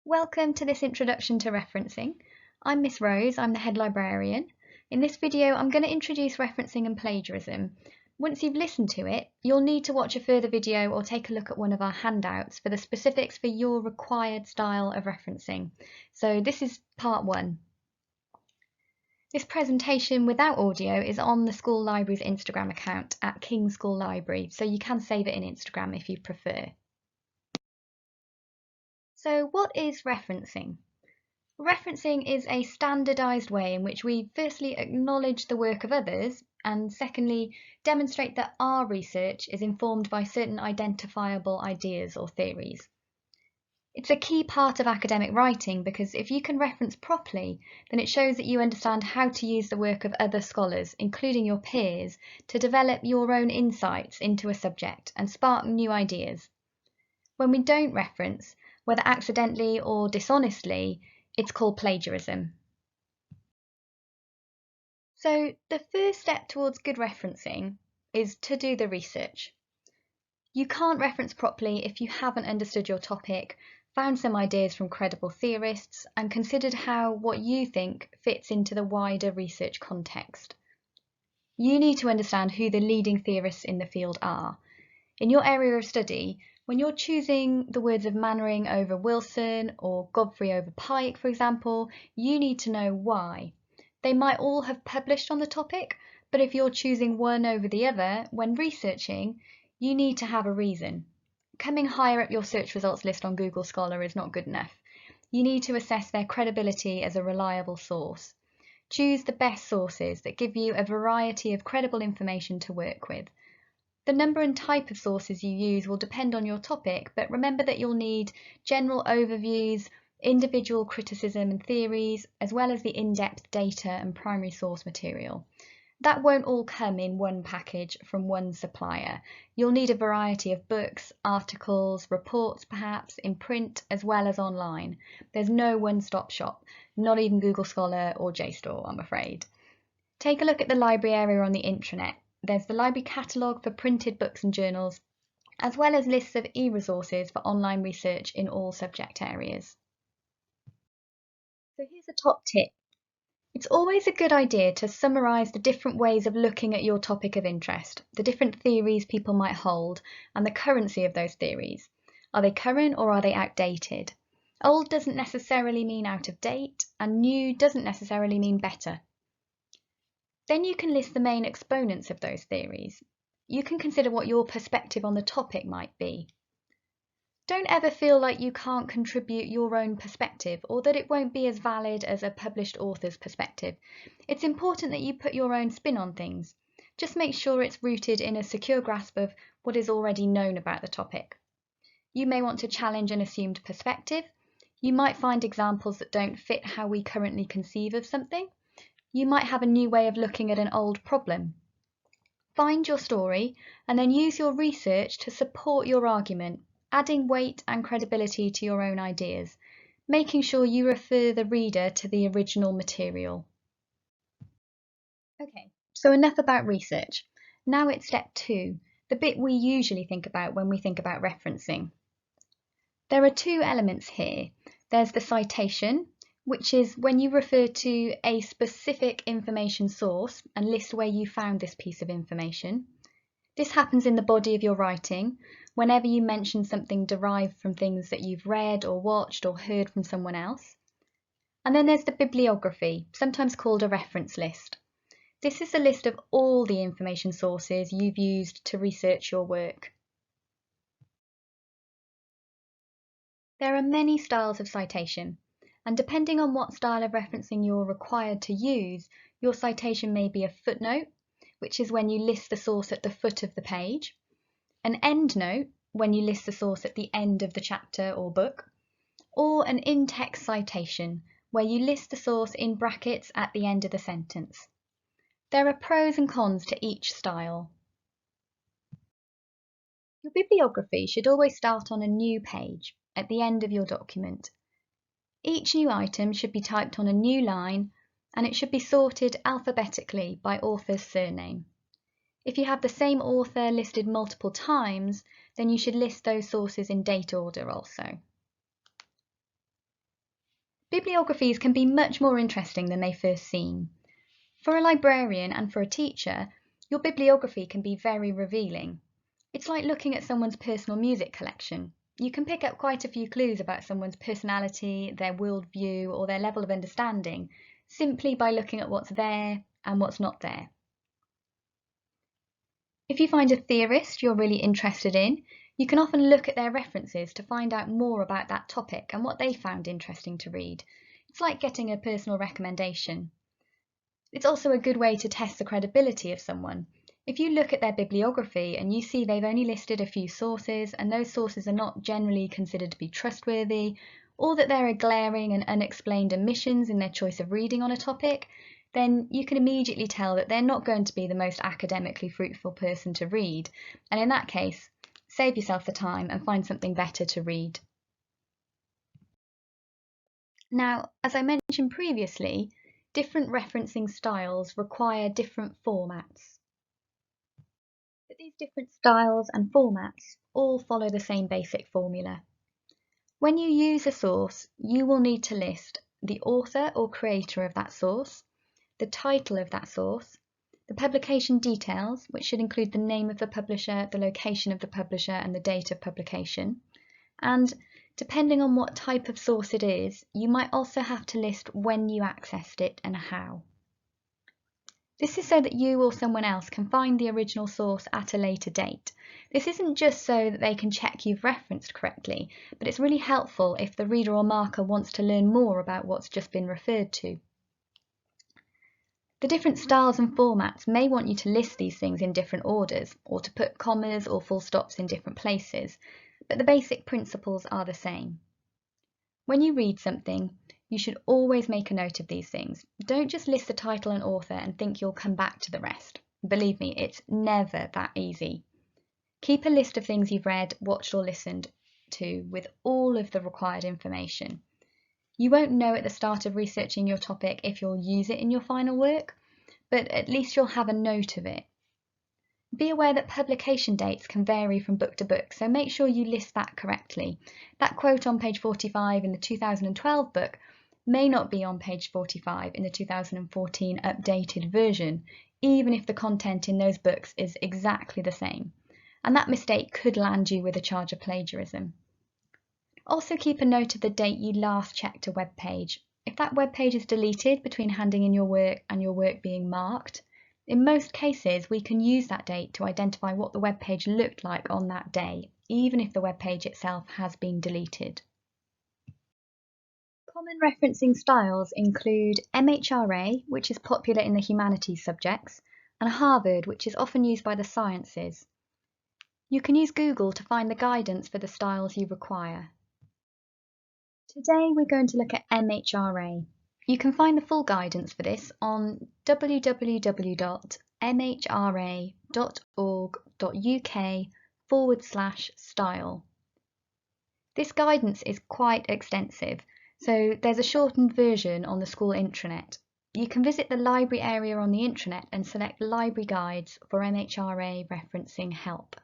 Welcome to this introduction to referencing. I'm Miss Rose, I'm the head librarian. In this video, I'm going to introduce referencing and plagiarism. Once you've listened to it, you'll need to watch a further video or take a look at one of our handouts for the specifics for your required style of referencing. So this is part one. This presentation without audio is on the school library's Instagram account at King School Library, so you can save it in Instagram if you prefer. So what is referencing? Referencing is a standardised way in which we firstly acknowledge the work of others and secondly demonstrate that our research is informed by certain identifiable ideas or theories. It's a key part of academic writing because if you can reference properly, then it shows that you understand how to use the work of other scholars, including your peers, to develop your own insights into a subject and spark new ideas. When we don't reference, whether accidentally or dishonestly, it's called plagiarism. So the first step towards good referencing is to do the research. You can't reference properly if you haven't understood your topic, found some ideas from credible theorists, and considered how what you think fits into the wider research context. You need to understand who the leading theorists in the field are. In your area of study, when you're choosing the words of Mannering over Wilson or Godfrey over Pike, for example, you need to know why. They might all have published on the topic, but if you're choosing one over the other when researching, you need to have a reason. Coming higher up your search results list on Google Scholar is not good enough. You need to assess their credibility as a reliable source. Choose the best sources that give you a variety of credible information to work with. The number and type of sources you use will depend on your topic, but remember that you'll need general overviews, individual criticism and theories, as well as the in-depth data and primary source material. That won't all come in one package from one supplier. You'll need a variety of books, articles, reports perhaps, in print as well as online. There's no one-stop shop, not even Google Scholar or JSTOR, I'm afraid. Take a look at the library area on the intranet. There's the library catalogue for printed books and journals, as well as lists of e-resources for online research in all subject areas. So here's a top tip. It's always a good idea to summarise the different ways of looking at your topic of interest, the different theories people might hold, and the currency of those theories. Are they current or are they outdated? Old doesn't necessarily mean out of date, and new doesn't necessarily mean better. Then you can list the main exponents of those theories. You can consider what your perspective on the topic might be. Don't ever feel like you can't contribute your own perspective or that it won't be as valid as a published author's perspective. It's important that you put your own spin on things. Just make sure it's rooted in a secure grasp of what is already known about the topic. You may want to challenge an assumed perspective. You might find examples that don't fit how we currently conceive of something. You might have a new way of looking at an old problem. Find your story and then use your research to support your argument, adding weight and credibility to your own ideas, making sure you refer the reader to the original material. Okay, so enough about research. Now it's step 2, the bit we usually think about when we think about referencing. There are 2 elements here. There's the citation, which is when you refer to a specific information source and list where you found this piece of information. This happens in the body of your writing, whenever you mention something derived from things that you've read or watched or heard from someone else. And then there's the bibliography, sometimes called a reference list. This is a list of all the information sources you've used to research your work. There are many styles of citation, and depending on what style of referencing you're required to use, your citation may be a footnote, which is when you list the source at the foot of the page, an endnote, when you list the source at the end of the chapter or book, or an in-text citation, where you list the source in brackets at the end of the sentence. There are pros and cons to each style. Your bibliography should always start on a new page, at the end of your document. Each new item should be typed on a new line and it should be sorted alphabetically by author's surname. If you have the same author listed multiple times, then you should list those sources in date order also. Bibliographies can be much more interesting than they first seem. For a librarian and for a teacher, your bibliography can be very revealing. It's like looking at someone's personal music collection. You can pick up quite a few clues about someone's personality, their worldview, or their level of understanding, simply by looking at what's there and what's not there. If you find a theorist you're really interested in, you can often look at their references to find out more about that topic and what they found interesting to read. It's like getting a personal recommendation. It's also a good way to test the credibility of someone. If you look at their bibliography and you see they've only listed a few sources and those sources are not generally considered to be trustworthy, or that there are glaring and unexplained omissions in their choice of reading on a topic, then you can immediately tell that they're not going to be the most academically fruitful person to read, and in that case, save yourself the time and find something better to read. Now, as I mentioned previously, different referencing styles require different formats. But these different styles and formats all follow the same basic formula. When you use a source, you will need to list the author or creator of that source, the title of that source, the publication details, which should include the name of the publisher, the location of the publisher, and the date of publication. And depending on what type of source it is, you might also have to list when you accessed it and how. This is so that you or someone else can find the original source at a later date. This isn't just so that they can check you've referenced correctly, but it's really helpful if the reader or marker wants to learn more about what's just been referred to. The different styles and formats may want you to list these things in different orders, or to put commas or full stops in different places, but the basic principles are the same. When you read something, you should always make a note of these things. Don't just list the title and author and think you'll come back to the rest. Believe me, it's never that easy. Keep a list of things you've read, watched or listened to with all of the required information. You won't know at the start of researching your topic if you'll use it in your final work, but at least you'll have a note of it. Be aware that publication dates can vary from book to book, so make sure you list that correctly. That quote on page 45 in the 2012 book may not be on page 45 in the 2014 updated version, even if the content in those books is exactly the same. And that mistake could land you with a charge of plagiarism. Also keep a note of the date you last checked a web page. If that web page is deleted between handing in your work and your work being marked, in most cases we can use that date to identify what the web page looked like on that day, even if the web page itself has been deleted. Common referencing styles include MHRA, which is popular in the humanities subjects, and Harvard, which is often used by the sciences. You can use Google to find the guidance for the styles you require. Today we're going to look at MHRA. You can find the full guidance for this on www.mhra.org.uk/style. This guidance is quite extensive, so there's a shortened version on the school intranet. You can visit the library area on the intranet and select Library Guides for MHRA referencing help.